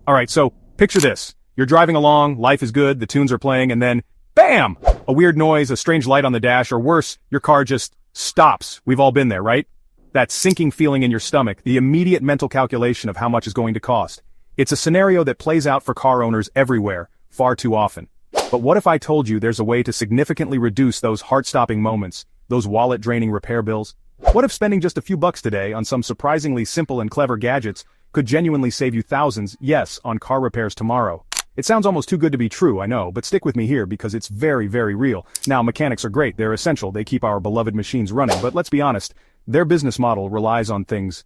Alright, so picture this. You're driving along, life is good, the tunes are playing, and then, BAM! A weird noise, a strange light on the dash, or worse, your car just stops. We've all been there, right? That sinking feeling in your stomach, the immediate mental calculation of how much is going to cost. It's a scenario that plays out for car owners everywhere, far too often. But what if I told you there's a way to significantly reduce those heart-stopping moments, those wallet-draining repair bills? What if spending just a few bucks today on some surprisingly simple and clever gadgets could genuinely save you thousands, yes, on car repairs tomorrow? It sounds almost too good to be true, I know, but stick with me here because it's very, very real. Now, mechanics are great, they're essential, they keep our beloved machines running, but let's be honest, their business model relies on things,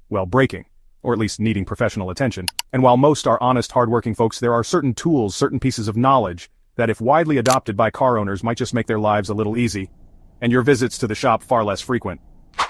well, breaking, or at least needing professional attention. And while most are honest, hardworking folks, there are certain tools, certain pieces of knowledge, that if widely adopted by car owners might just make their lives a little easy, and your visits to the shop far less frequent.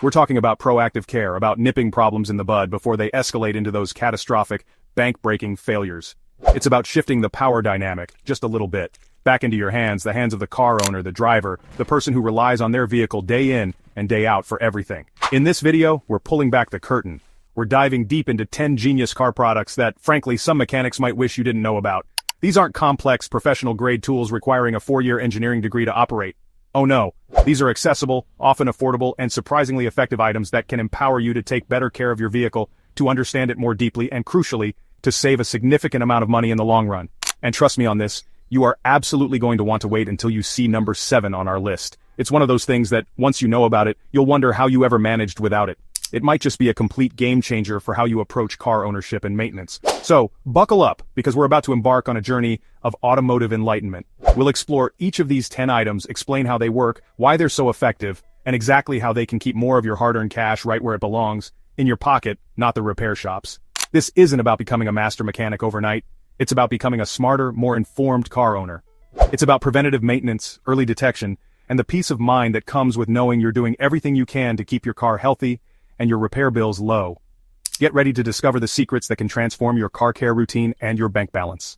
We're talking about proactive care, about nipping problems in the bud before they escalate into those catastrophic, bank-breaking failures. It's about shifting the power dynamic, just a little bit, back into your hands, the hands of the car owner, the driver, the person who relies on their vehicle day in and day out for everything. In this video, we're pulling back the curtain. We're diving deep into 10 genius car products that, frankly, some mechanics might wish you didn't know about. These aren't complex, professional-grade tools requiring a 4-year engineering degree to operate. Oh no, these are accessible, often affordable, and surprisingly effective items that can empower you to take better care of your vehicle, to understand it more deeply, and crucially, to save a significant amount of money in the long run. And trust me on this, you are absolutely going to want to wait until you see number 7 on our list. It's one of those things that, once you know about it, you'll wonder how you ever managed without it. It might just be a complete game changer for how you approach car ownership and maintenance. So, buckle up, because we're about to embark on a journey of automotive enlightenment. We'll explore each of these 10 items, explain how they work, why they're so effective, and exactly how they can keep more of your hard-earned cash right where it belongs, in your pocket, not the repair shops. This isn't about becoming a master mechanic overnight. It's about becoming a smarter, more informed car owner. It's about preventative maintenance, early detection, and the peace of mind that comes with knowing you're doing everything you can to keep your car healthy and your repair bills low. Get ready to discover the secrets that can transform your car care routine and your bank balance.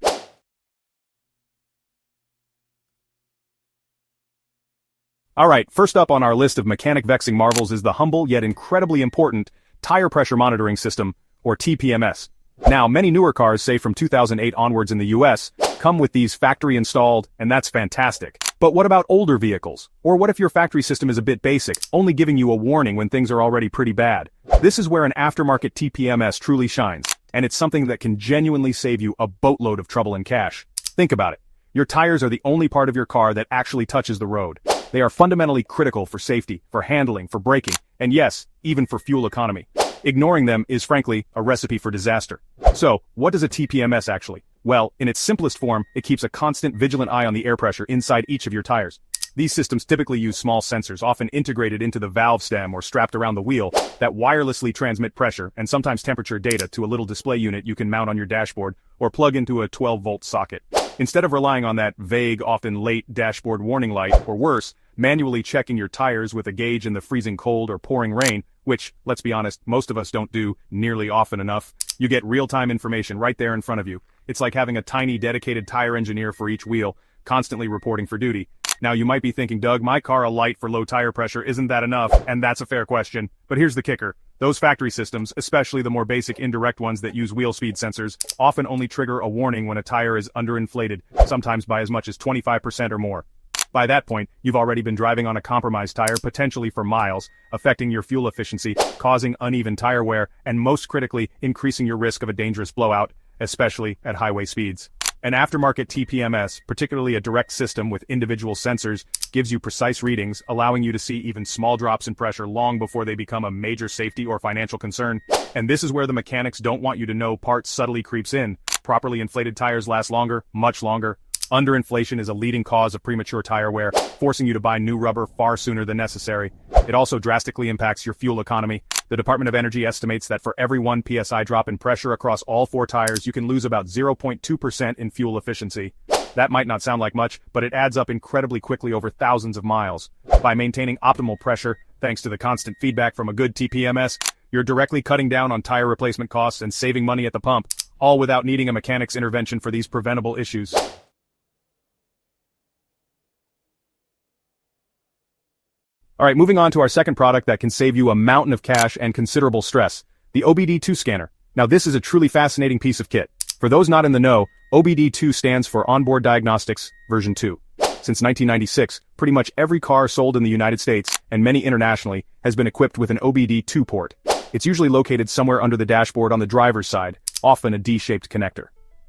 Alright, first up on our list of mechanic vexing marvels is the humble yet incredibly important Tire Pressure Monitoring System, or TPMS. Now, many newer cars, say from 2008 onwards in the US, come with these factory installed, and that's fantastic. But what about older vehicles? Or what if your factory system is a bit basic, only giving you a warning when things are already pretty bad? This is where an aftermarket TPMS truly shines, and it's something that can genuinely save you a boatload of trouble and cash. Think about it. Your tires are the only part of your car that actually touches the road. They are fundamentally critical for safety, for handling, for braking, and yes, even for fuel economy. Ignoring them is frankly a recipe for disaster. So, what does a TPMS actually? Well, in its simplest form, it keeps a constant vigilant eye on the air pressure inside each of your tires. These systems typically use small sensors, often integrated into the valve stem or strapped around the wheel, that wirelessly transmit pressure and sometimes temperature data to a little display unit you can mount on your dashboard or plug into a 12-volt socket. Instead of relying on that vague, often late dashboard warning light, or worse, manually checking your tires with a gauge in the freezing cold or pouring rain, which, let's be honest, most of us don't do nearly often enough, you get real-time information right there in front of you. It's like having a tiny dedicated tire engineer for each wheel, constantly reporting for duty. Now you might be thinking, Doug, my car a light for low tire pressure, isn't that enough? And that's a fair question. But here's the kicker. Those factory systems, especially the more basic indirect ones that use wheel speed sensors, often only trigger a warning when a tire is underinflated, sometimes by as much as 25% or more. By that point, you've already been driving on a compromised tire potentially for miles, affecting your fuel efficiency, causing uneven tire wear, and most critically, increasing your risk of a dangerous blowout, especially at highway speeds. An aftermarket TPMS, particularly a direct system with individual sensors, gives you precise readings, allowing you to see even small drops in pressure long before they become a major safety or financial concern. And this is where the mechanics don't want you to know part subtly creeps in. Properly inflated tires last longer, much longer. Underinflation is a leading cause of premature tire wear, forcing you to buy new rubber far sooner than necessary. It also drastically impacts your fuel economy. The Department of Energy estimates that for every 1 psi drop in pressure across all 4 tires, you can lose about 0.2% in fuel efficiency. That might not sound like much, but it adds up incredibly quickly over thousands of miles. By maintaining optimal pressure, thanks to the constant feedback from a good TPMS, you're directly cutting down on tire replacement costs and saving money at the pump, all without needing a mechanic's intervention for these preventable issues. Alright, moving on to our second product that can save you a mountain of cash and considerable stress, the OBD2 scanner. Now this is a truly fascinating piece of kit. For those not in the know, OBD2 stands for Onboard Diagnostics version 2. Since 1996, pretty much every car sold in the United States, and many internationally, has been equipped with an OBD2 port. It's usually located somewhere under the dashboard on the driver's side, often a D-shaped connector.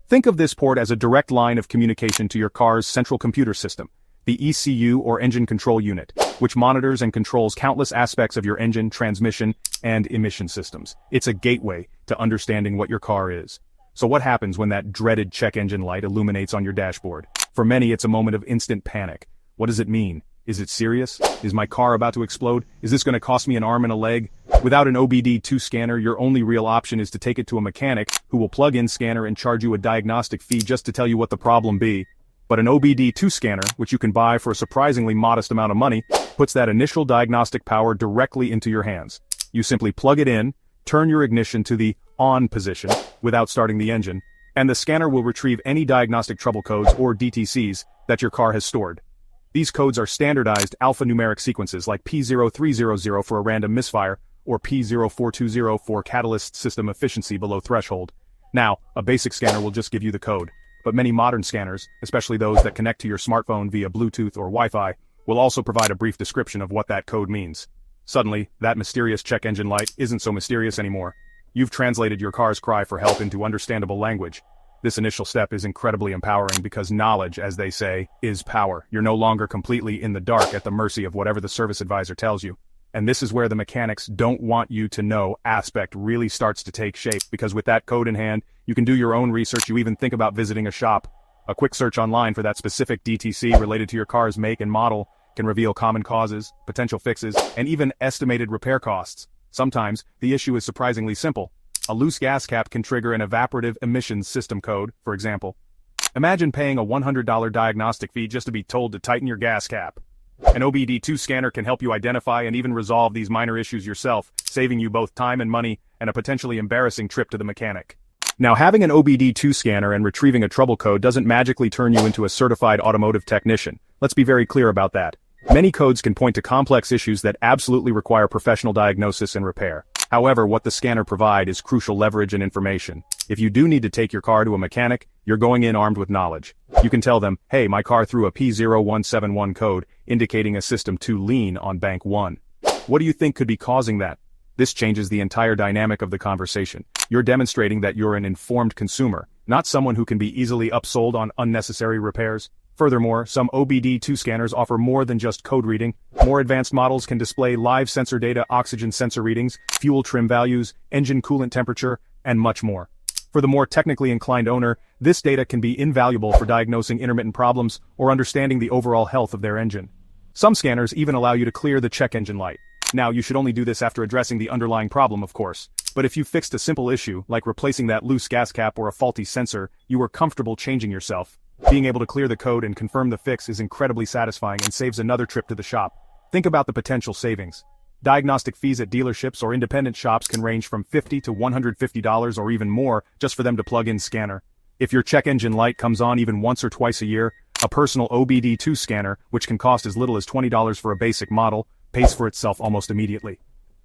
Think of this port as a direct line of communication to your car's central computer system, the ECU or engine control unit, which monitors and controls countless aspects of your engine, transmission, and emission systems. It's a gateway to understanding what your car is. So what happens when that dreaded check engine light illuminates on your dashboard? For many, it's a moment of instant panic. What does it mean? Is it serious? Is my car about to explode? Is this going to cost me an arm and a leg? Without an OBD2 scanner, your only real option is to take it to a mechanic who will plug in scanner and charge you a diagnostic fee just to tell you what the problem be. But an OBD2 scanner, which you can buy for a surprisingly modest amount of money, puts that initial diagnostic power directly into your hands. You simply plug it in, turn your ignition to the on position without starting the engine, and the scanner will retrieve any diagnostic trouble codes or DTCs that your car has stored. These codes are standardized alphanumeric sequences like P0300 for a random misfire, or P0420 for catalyst system efficiency below threshold. Now, a basic scanner will just give you the code, but many modern scanners, especially those that connect to your smartphone via Bluetooth or Wi-Fi, will also provide a brief description of what that code means. Suddenly, that mysterious check engine light isn't so mysterious anymore. You've translated your car's cry for help into understandable language. This initial step is incredibly empowering because knowledge, as they say, is power. You're no longer completely in the dark at the mercy of whatever the service advisor tells you. And this is where the mechanics don't want you to know aspect really starts to take shape, because with that code in hand, you can do your own research. You even think about visiting a shop. A quick search online for that specific DTC related to your car's make and model can reveal common causes, potential fixes, and even estimated repair costs. Sometimes, the issue is surprisingly simple. A loose gas cap can trigger an evaporative emissions system code, for example. Imagine paying a $100 diagnostic fee just to be told to tighten your gas cap. An OBD2 scanner can help you identify and even resolve these minor issues yourself, saving you both time and money and a potentially embarrassing trip to the mechanic. Now, having an OBD2 scanner and retrieving a trouble code doesn't magically turn you into a certified automotive technician. Let's be very clear about that. Many codes can point to complex issues that absolutely require professional diagnosis and repair. However, what the scanner provides is crucial leverage and information. If you do need to take your car to a mechanic, you're going in armed with knowledge. You can tell them, hey, my car threw a P0171 code indicating a system too lean on bank 1. What do you think could be causing that? This changes the entire dynamic of the conversation. You're demonstrating that you're an informed consumer, not someone who can be easily upsold on unnecessary repairs. Furthermore, some OBD2 scanners offer more than just code reading. More advanced models can display live sensor data, oxygen sensor readings, fuel trim values, engine coolant temperature, and much more. For the more technically inclined owner, this data can be invaluable for diagnosing intermittent problems or understanding the overall health of their engine. Some scanners even allow you to clear the check engine light. Now, you should only do this after addressing the underlying problem, of course. But if you fixed a simple issue, like replacing that loose gas cap or a faulty sensor, you were comfortable changing yourself. Being able to clear the code and confirm the fix is incredibly satisfying and saves another trip to the shop. Think about the potential savings. Diagnostic fees at dealerships or independent shops can range from $50 to $150 or even more just for them to plug in scanner. If your check engine light comes on even once or twice a year, a personal OBD2 scanner, which can cost as little as $20 for a basic model, pays for itself almost immediately.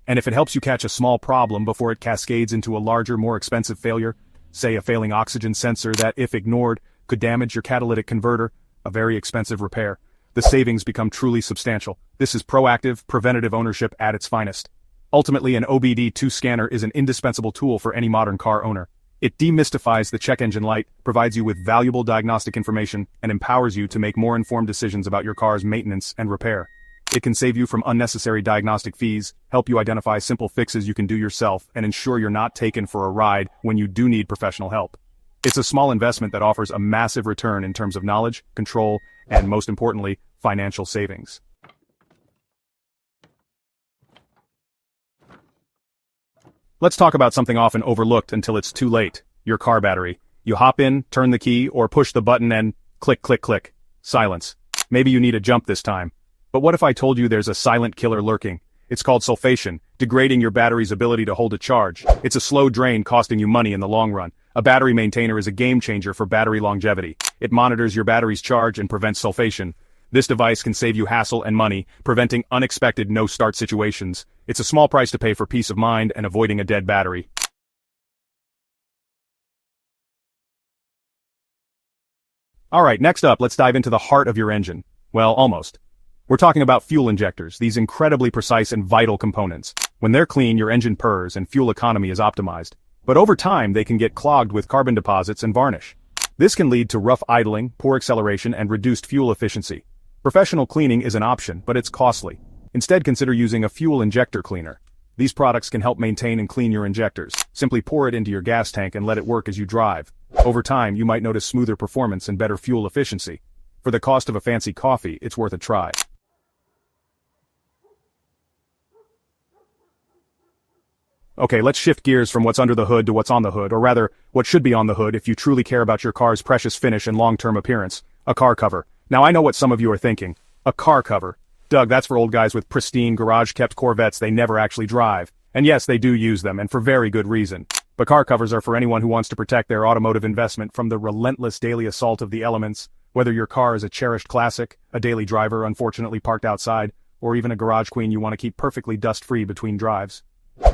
And if it helps you catch a small problem before it cascades into a larger, more expensive failure, say a failing oxygen sensor that, if ignored, could damage your catalytic converter, a very expensive repair, the savings become truly substantial. This is proactive, preventative ownership at its finest. Ultimately, an OBD2 scanner is an indispensable tool for any modern car owner. It demystifies the check engine light, provides you with valuable diagnostic information, and empowers you to make more informed decisions about your car's maintenance and repair. It can save you from unnecessary diagnostic fees, help you identify simple fixes you can do yourself, and ensure you're not taken for a ride when you do need professional help. It's a small investment that offers a massive return in terms of knowledge, control, and most importantly, financial savings. Let's talk about something often overlooked until it's too late: your car battery. You hop in, turn the key, or push the button and click, click, click. Silence. Maybe you need a jump this time. But what if I told you there's a silent killer lurking? It's called sulfation, degrading your battery's ability to hold a charge. It's a slow drain costing you money in the long run. A battery maintainer is a game changer for battery longevity. It monitors your battery's charge and prevents sulfation. This device can save you hassle and money, preventing unexpected no-start situations. It's a small price to pay for peace of mind and avoiding a dead battery. Alright, next up, let's dive into the heart of your engine. Well, almost. We're talking about fuel injectors, these incredibly precise and vital components. When they're clean, your engine purrs and fuel economy is optimized. But over time, they can get clogged with carbon deposits and varnish. This can lead to rough idling, poor acceleration, and reduced fuel efficiency. Professional cleaning is an option, but it's costly. Instead, consider using a fuel injector cleaner. These products can help maintain and clean your injectors. Simply pour it into your gas tank and let it work as you drive. Over time, you might notice smoother performance and better fuel efficiency. For the cost of a fancy coffee, it's worth a try. Okay, let's shift gears from what's under the hood to what's on the hood, or rather, what should be on the hood if you truly care about your car's precious finish and long-term appearance. A car cover. Now I know what some of you are thinking. A car cover. Doug, that's for old guys with pristine, garage-kept Corvettes they never actually drive. And yes, they do use them, and for very good reason. But car covers are for anyone who wants to protect their automotive investment from the relentless daily assault of the elements, whether your car is a cherished classic, a daily driver unfortunately parked outside, or even a garage queen you want to keep perfectly dust-free between drives.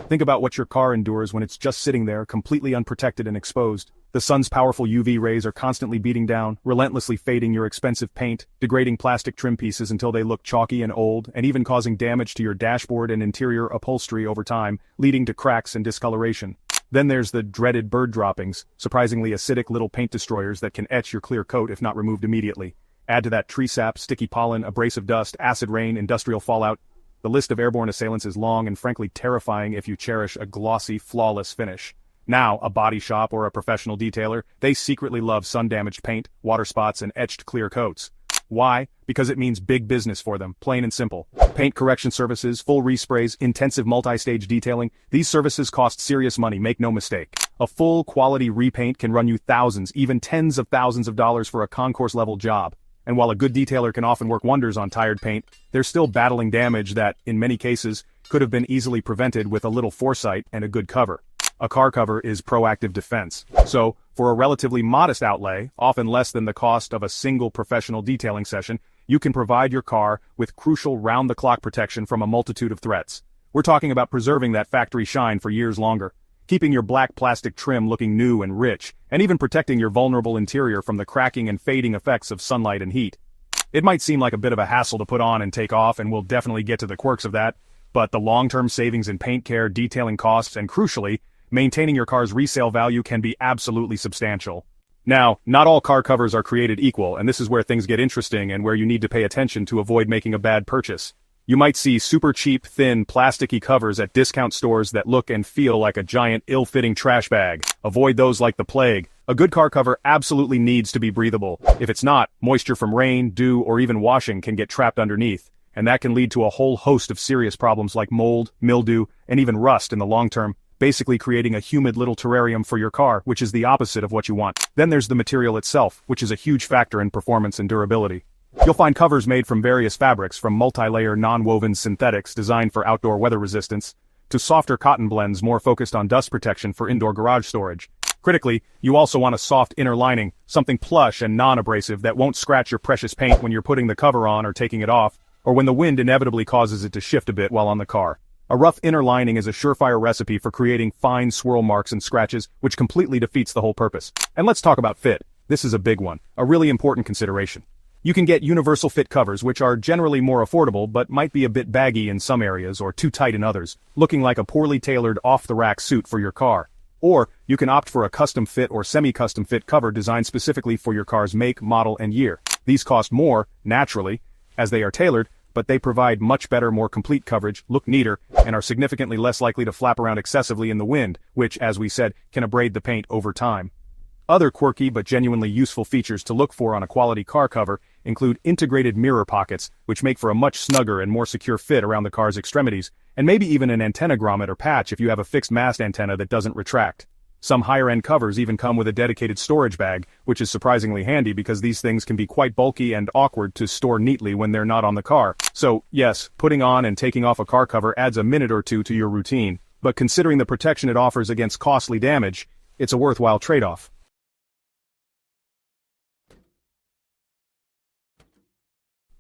Think about what your car endures when it's just sitting there, completely unprotected and exposed. The sun's powerful UV rays are constantly beating down, relentlessly fading your expensive paint, degrading plastic trim pieces until they look chalky and old, and even causing damage to your dashboard and interior upholstery over time, leading to cracks and discoloration. Then there's the dreaded bird droppings, surprisingly acidic little paint destroyers that can etch your clear coat if not removed immediately. Add to that tree sap, sticky pollen, abrasive dust, acid rain, industrial fallout. The list of airborne assailants is long and frankly terrifying if you cherish a glossy, flawless finish. Now, a body shop or a professional detailer, they secretly love sun-damaged paint, water spots, and etched clear coats. Why? Because it means big business for them, plain and simple. Paint correction services, full resprays, intensive multi-stage detailing, these services cost serious money, make no mistake. A full quality repaint can run you thousands, even tens of thousands of dollars for a concourse-level job. And while a good detailer can often work wonders on tired paint, they're still battling damage that, in many cases, could have been easily prevented with a little foresight and a good cover. A car cover is proactive defense. So, for a relatively modest outlay, often less than the cost of a single professional detailing session, you can provide your car with crucial round-the-clock protection from a multitude of threats. We're talking about preserving that factory shine for years longer, keeping your black plastic trim looking new and rich, and even protecting your vulnerable interior from the cracking and fading effects of sunlight and heat. It might seem like a bit of a hassle to put on and take off, and we'll definitely get to the quirks of that, but the long-term savings in paint care, detailing costs, and crucially, maintaining your car's resale value can be absolutely substantial. Now, not all car covers are created equal, and this is where things get interesting and where you need to pay attention to avoid making a bad purchase. You might see super cheap, thin, plasticky covers at discount stores that look and feel like a giant, ill-fitting trash bag. Avoid those like the plague. A good car cover absolutely needs to be breathable. If it's not, moisture from rain, dew, or even washing can get trapped underneath, and that can lead to a whole host of serious problems like mold, mildew, and even rust in the long term, basically creating a humid little terrarium for your car, which is the opposite of what you want. Then there's the material itself, which is a huge factor in performance and durability. You'll find covers made from various fabrics, from multi-layer non-woven synthetics designed for outdoor weather resistance, to softer cotton blends more focused on dust protection for indoor garage storage. Critically, you also want a soft inner lining, something plush and non-abrasive that won't scratch your precious paint when you're putting the cover on or taking it off, or when the wind inevitably causes it to shift a bit while on the car. A rough inner lining is a surefire recipe for creating fine swirl marks and scratches, which completely defeats the whole purpose. And let's talk about fit. This is a big one, a really important consideration. You can get universal fit covers, which are generally more affordable but might be a bit baggy in some areas or too tight in others, looking like a poorly tailored off-the-rack suit for your car. Or, you can opt for a custom fit or semi-custom fit cover designed specifically for your car's make, model, and year. These cost more, naturally, as they are tailored, but they provide much better, more complete coverage, look neater, and are significantly less likely to flap around excessively in the wind, which, as we said, can abrade the paint over time. Other quirky but genuinely useful features to look for on a quality car cover include integrated mirror pockets, which make for a much snugger and more secure fit around the car's extremities, and maybe even an antenna grommet or patch if you have a fixed mast antenna that doesn't retract. Some higher-end covers even come with a dedicated storage bag, which is surprisingly handy because these things can be quite bulky and awkward to store neatly when they're not on the car. So, yes, putting on and taking off a car cover adds a minute or two to your routine, but considering the protection it offers against costly damage, it's a worthwhile trade-off.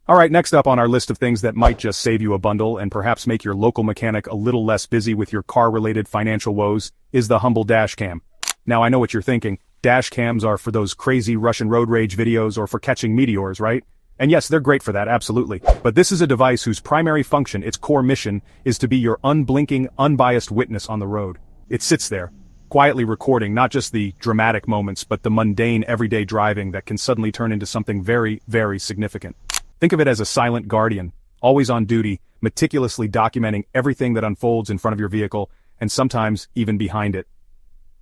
Alright, next up on our list of things that might just save you a bundle and perhaps make your local mechanic a little less busy with your car-related financial woes is the humble dash cam. Now I know what you're thinking. Dash cams are for those crazy Russian road rage videos or for catching meteors, right? And yes, they're great for that, absolutely. But this is a device whose primary function, its core mission, is to be your unblinking, unbiased witness on the road. It sits there, quietly recording not just the dramatic moments but the mundane everyday driving that can suddenly turn into something very, very significant. Think of it as a silent guardian, always on duty, meticulously documenting everything that unfolds in front of your vehicle, and sometimes even behind it.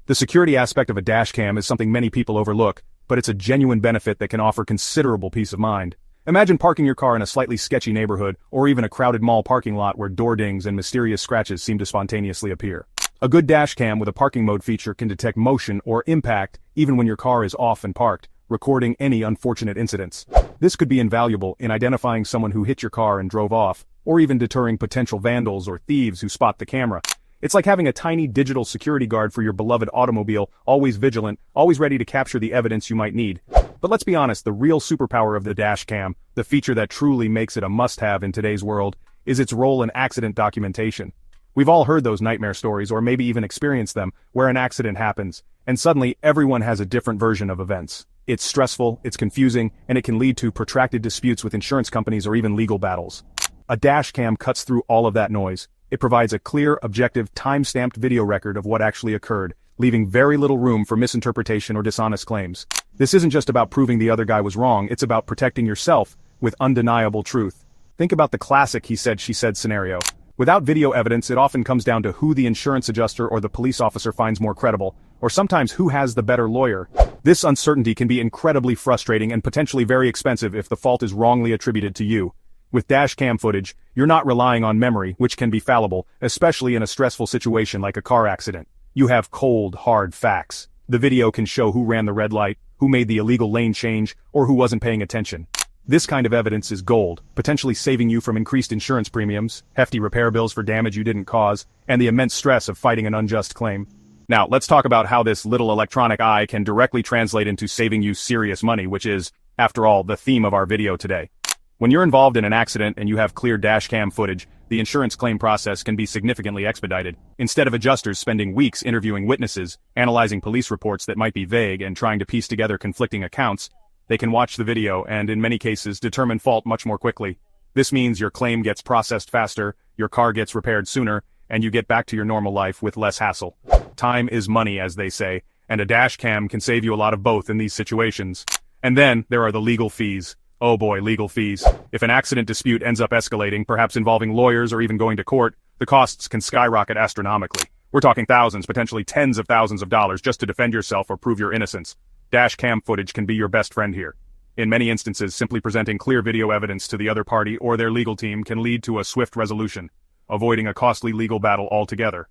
The security aspect of a dash cam is something many people overlook, but it's a genuine benefit that can offer considerable peace of mind. Imagine parking your car in a slightly sketchy neighborhood, or even a crowded mall parking lot where door dings and mysterious scratches seem to spontaneously appear. A good dash cam with a parking mode feature can detect motion or impact even when your car is off and parked, recording any unfortunate incidents. This could be invaluable in identifying someone who hit your car and drove off, or even deterring potential vandals or thieves who spot the camera. It's like having a tiny digital security guard for your beloved automobile, always vigilant, always ready to capture the evidence you might need. But let's be honest, the real superpower of the dash cam, the feature that truly makes it a must-have in today's world, is its role in accident documentation. We've all heard those nightmare stories, or maybe even experienced them, where an accident happens, and suddenly everyone has a different version of events. It's stressful, it's confusing, and it can lead to protracted disputes with insurance companies or even legal battles. A dash cam cuts through all of that noise. It provides a clear, objective, time-stamped video record of what actually occurred, leaving very little room for misinterpretation or dishonest claims. This isn't just about proving the other guy was wrong, it's about protecting yourself with undeniable truth. Think about the classic he said she said scenario. Without video evidence, it often comes down to who the insurance adjuster or the police officer finds more credible, or sometimes who has the better lawyer. This uncertainty can be incredibly frustrating and potentially very expensive if the fault is wrongly attributed to you. With dash cam footage, you're not relying on memory, which can be fallible, especially in a stressful situation like a car accident. You have cold, hard facts. The video can show who ran the red light, who made the illegal lane change, or who wasn't paying attention. This kind of evidence is gold, potentially saving you from increased insurance premiums, hefty repair bills for damage you didn't cause, and the immense stress of fighting an unjust claim. Now, let's talk about how this little electronic eye can directly translate into saving you serious money, which is, after all, the theme of our video today. When you're involved in an accident and you have clear dash cam footage, the insurance claim process can be significantly expedited. Instead of adjusters spending weeks interviewing witnesses, analyzing police reports that might be vague and trying to piece together conflicting accounts, they can watch the video and, in many cases, determine fault much more quickly. This means your claim gets processed faster, your car gets repaired sooner, and you get back to your normal life with less hassle. Time is money, as they say, and a dash cam can save you a lot of both in these situations. And then, there are the legal fees. Oh boy, legal fees. If an accident dispute ends up escalating, perhaps involving lawyers or even going to court, the costs can skyrocket astronomically. We're talking thousands, potentially tens of thousands of dollars just to defend yourself or prove your innocence. Dash cam footage can be your best friend here. In many instances, simply presenting clear video evidence to the other party or their legal team can lead to a swift resolution, avoiding a costly legal battle altogether.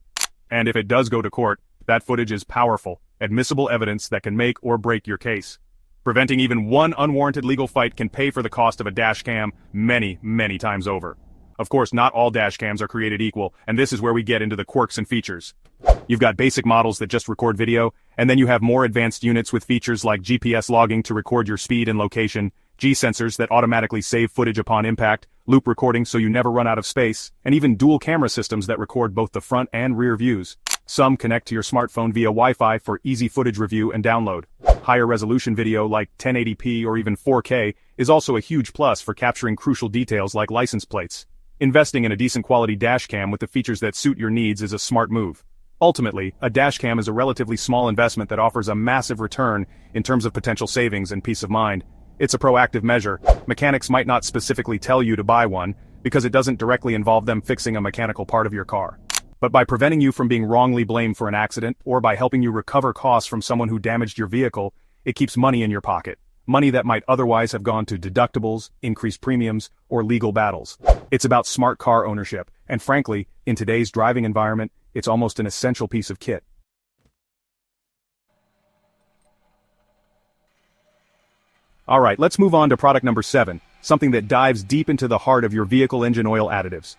And if it does go to court, that footage is powerful, admissible evidence that can make or break your case. Preventing even one unwarranted legal fight can pay for the cost of a dash cam many, many times over. Of course, not all dash cams are created equal, and this is where we get into the quirks and features. You've got basic models that just record video, and then you have more advanced units with features like GPS logging to record your speed and location, G-sensors that automatically save footage upon impact, loop recording so you never run out of space, and even dual camera systems that record both the front and rear views. Some connect to your smartphone via Wi-Fi for easy footage review and download. Higher resolution video like 1080p or even 4K is also a huge plus for capturing crucial details like license plates. Investing in a decent quality dash cam with the features that suit your needs is a smart move. Ultimately, a dash cam is a relatively small investment that offers a massive return in terms of potential savings and peace of mind. It's a proactive measure. Mechanics might not specifically tell you to buy one because it doesn't directly involve them fixing a mechanical part of your car. But by preventing you from being wrongly blamed for an accident, or by helping you recover costs from someone who damaged your vehicle, it keeps money in your pocket. Money that might otherwise have gone to deductibles, increased premiums, or legal battles. It's about smart car ownership, and frankly, in today's driving environment, it's almost an essential piece of kit. Alright, let's move on to product number 7, something that dives deep into the heart of your vehicle engine oil additives.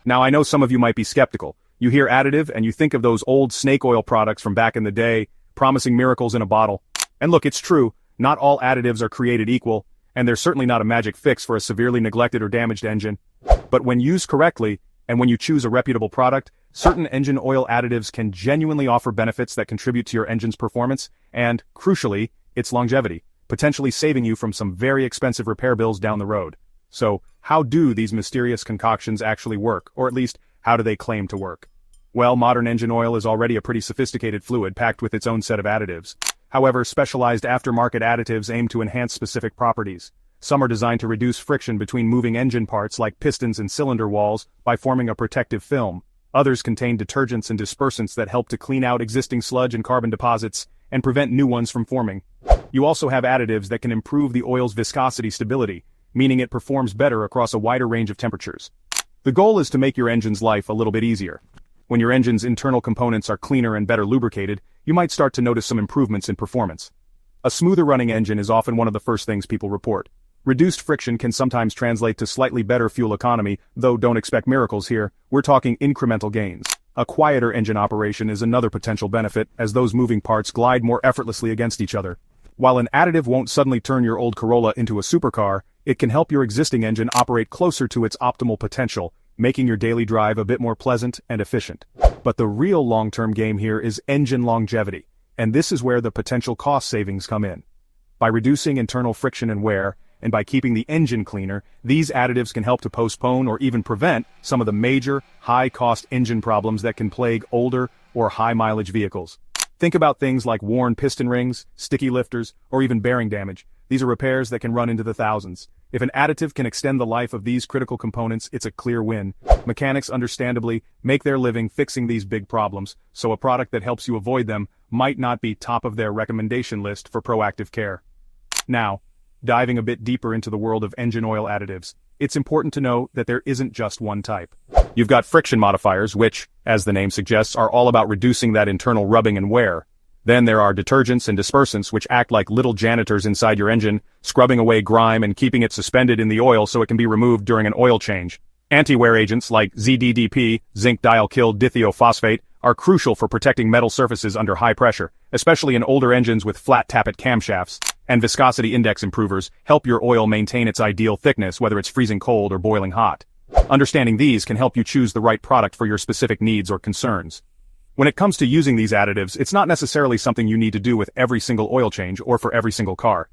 Now I know some of you might be skeptical. You hear additive and you think of those old snake oil products from back in the day, promising miracles in a bottle. And look, it's true, not all additives are created equal, and they're certainly not a magic fix for a severely neglected or damaged engine. But when used correctly, and when you choose a reputable product, Certain engine oil additives can genuinely offer benefits that contribute to your engine's performance and, crucially, its longevity, potentially saving you from some very expensive repair bills down the road. So, how do these mysterious concoctions actually work, or at least, how do they claim to work? Well, modern engine oil is already a pretty sophisticated fluid packed with its own set of additives. However, specialized aftermarket additives aim to enhance specific properties. Some are designed to reduce friction between moving engine parts like pistons and cylinder walls by forming a protective film. Others contain detergents and dispersants that help to clean out existing sludge and carbon deposits and prevent new ones from forming. You also have additives that can improve the oil's viscosity stability, meaning it performs better across a wider range of temperatures. The goal is to make your engine's life a little bit easier. When your engine's internal components are cleaner and better lubricated, you might start to notice some improvements in performance. A smoother running engine is often one of the first things people report. Reduced friction can sometimes translate to slightly better fuel economy, though don't expect miracles here, we're talking incremental gains. A quieter engine operation is another potential benefit, as those moving parts glide more effortlessly against each other. While an additive won't suddenly turn your old Corolla into a supercar, it can help your existing engine operate closer to its optimal potential, making your daily drive a bit more pleasant and efficient. But the real long-term game here is engine longevity, and this is where the potential cost savings come in. By reducing internal friction and wear, and by keeping the engine cleaner, these additives can help to postpone or even prevent some of the major, high-cost engine problems that can plague older or high-mileage vehicles. Think about things like worn piston rings, sticky lifters, or even bearing damage. These are repairs that can run into the thousands. If an additive can extend the life of these critical components, it's a clear win. Mechanics understandably make their living fixing these big problems, so a product that helps you avoid them might not be top of their recommendation list for proactive care. Now, diving a bit deeper into the world of engine oil additives, it's important to know that there isn't just one type. You've got friction modifiers, which, as the name suggests, are all about reducing that internal rubbing and wear. Then there are detergents and dispersants which act like little janitors inside your engine, scrubbing away grime and keeping it suspended in the oil so it can be removed during an oil change. Anti-wear agents like ZDDP, zinc dialkyl dithiaphosphate, are crucial for protecting metal surfaces under high pressure, especially in older engines with flat tappet camshafts. And viscosity index improvers help your oil maintain its ideal thickness whether it's freezing cold or boiling hot. Understanding these can help you choose the right product for your specific needs or concerns. When it comes to using these additives, it's not necessarily something you need to do with every single oil change or for every single car.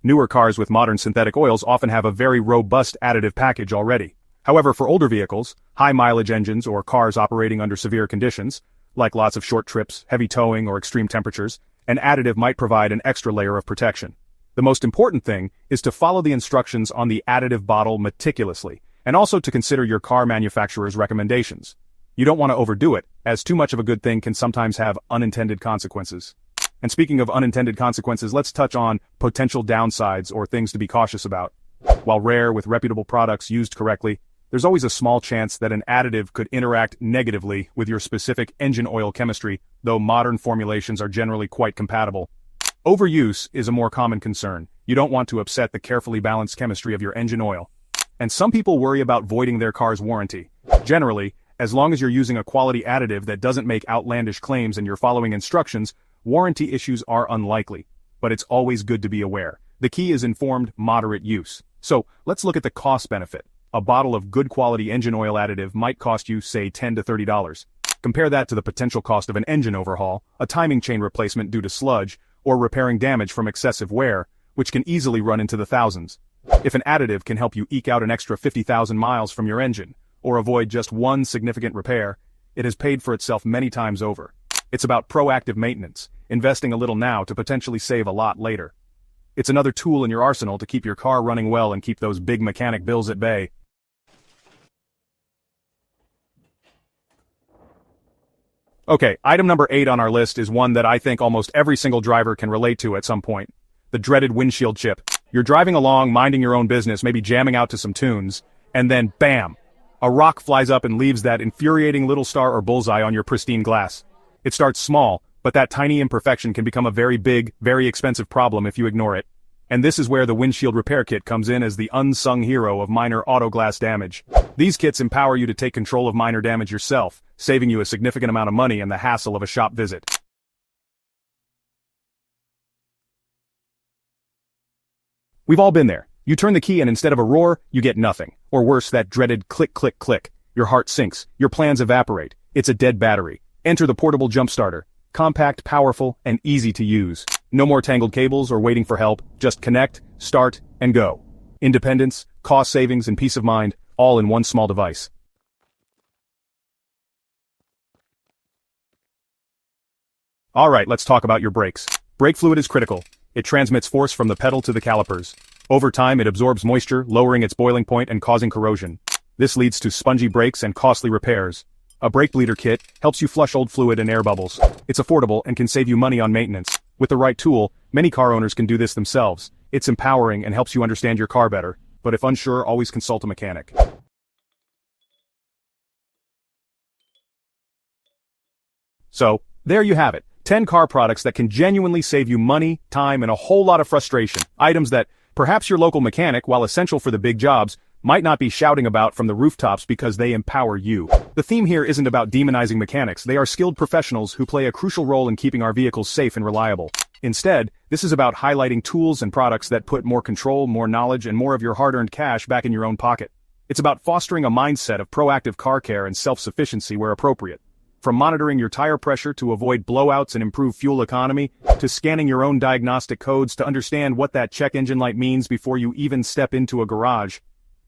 Newer cars with modern synthetic oils often have a very robust additive package already. However, for older vehicles, high-mileage engines or cars operating under severe conditions, like lots of short trips, heavy towing, or extreme temperatures, an additive might provide an extra layer of protection. The most important thing is to follow the instructions on the additive bottle meticulously, and also to consider your car manufacturer's recommendations. You don't want to overdo it, as too much of a good thing can sometimes have unintended consequences. And speaking of unintended consequences, let's touch on potential downsides or things to be cautious about. While rare with reputable products used correctly, there's always a small chance that an additive could interact negatively with your specific engine oil chemistry, though modern formulations are generally quite compatible. Overuse is a more common concern. You don't want to upset the carefully balanced chemistry of your engine oil. And some people worry about voiding their car's warranty. Generally, as long as you're using a quality additive that doesn't make outlandish claims and you're following instructions, warranty issues are unlikely. But it's always good to be aware. The key is informed, moderate use. So, let's look at the cost benefit. A bottle of good quality engine oil additive might cost you, say, $10 to $30. Compare that to the potential cost of an engine overhaul, a timing chain replacement due to sludge, or repairing damage from excessive wear, which can easily run into the thousands. If an additive can help you eke out an extra 50,000 miles from your engine, or avoid just one significant repair, it has paid for itself many times over. It's about proactive maintenance, investing a little now to potentially save a lot later. It's another tool in your arsenal to keep your car running well and keep those big mechanic bills at bay. Okay, item number 8 on our list is one that I think almost every single driver can relate to at some point. The dreaded windshield chip. You're driving along, minding your own business, maybe jamming out to some tunes, and then bam! A rock flies up and leaves that infuriating little star or bullseye on your pristine glass. It starts small, but that tiny imperfection can become a very big, very expensive problem if you ignore it. And this is where the windshield repair kit comes in as the unsung hero of minor auto glass damage. These kits empower you to take control of minor damage yourself, saving you a significant amount of money and the hassle of a shop visit. We've all been there. You turn the key and instead of a roar, you get nothing. Or worse, that dreaded click click click. Your heart sinks, your plans evaporate. It's a dead battery. Enter the portable jump starter. Compact, powerful, and easy to use. No more tangled cables or waiting for help, just connect, start, and go. Independence, cost savings, and peace of mind, all in one small device. Alright, let's talk about your brakes. Brake fluid is critical. It transmits force from the pedal to the calipers. Over time, it absorbs moisture, lowering its boiling point and causing corrosion. This leads to spongy brakes and costly repairs. A brake bleeder kit helps you flush old fluid and air bubbles. It's affordable and can save you money on maintenance. With the right tool, many car owners can do this themselves. It's empowering and helps you understand your car better. But if unsure, always consult a mechanic. So, there you have it. 10 car products that can genuinely save you money, time, and a whole lot of frustration. Items that, perhaps your local mechanic, while essential for the big jobs, might not be shouting about from the rooftops because they empower you. The theme here isn't about demonizing mechanics. They are skilled professionals who play a crucial role in keeping our vehicles safe and reliable. Instead, this is about highlighting tools and products that put more control, more knowledge, and more of your hard-earned cash back in your own pocket. It's about fostering a mindset of proactive car care and self-sufficiency where appropriate. From monitoring your tire pressure to avoid blowouts and improve fuel economy, to scanning your own diagnostic codes to understand what that check engine light means before you even step into a garage.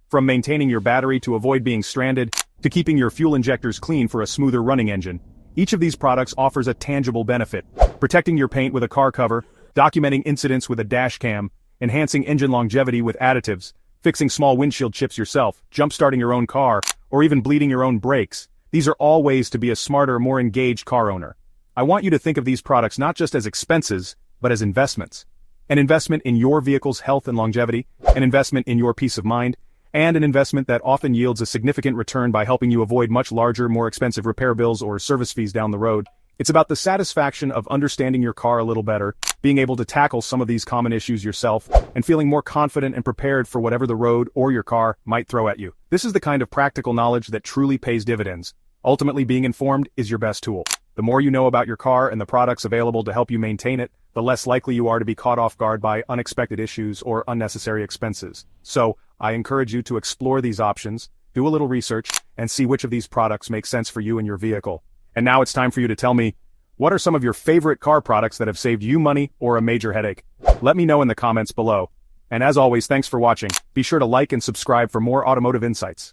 From maintaining your battery to avoid being stranded, to keeping your fuel injectors clean for a smoother running engine. Each of these products offers a tangible benefit. Protecting your paint with a car cover, documenting incidents with a dash cam, enhancing engine longevity with additives, fixing small windshield chips yourself, jump-starting your own car, or even bleeding your own brakes. These are all ways to be a smarter, more engaged car owner. I want you to think of these products not just as expenses, but as investments. An investment in your vehicle's health and longevity, an investment in your peace of mind, and an investment that often yields a significant return by helping you avoid much larger, more expensive repair bills or service fees down the road. It's about the satisfaction of understanding your car a little better, being able to tackle some of these common issues yourself, and feeling more confident and prepared for whatever the road or your car might throw at you. This is the kind of practical knowledge that truly pays dividends. Ultimately, being informed is your best tool. The more you know about your car and the products available to help you maintain it, the less likely you are to be caught off guard by unexpected issues or unnecessary expenses. So, I encourage you to explore these options, do a little research, and see which of these products make sense for you and your vehicle. And now it's time for you to tell me, what are some of your favorite car products that have saved you money or a major headache? Let me know in the comments below. And as always, thanks for watching. Be sure to like and subscribe for more automotive insights.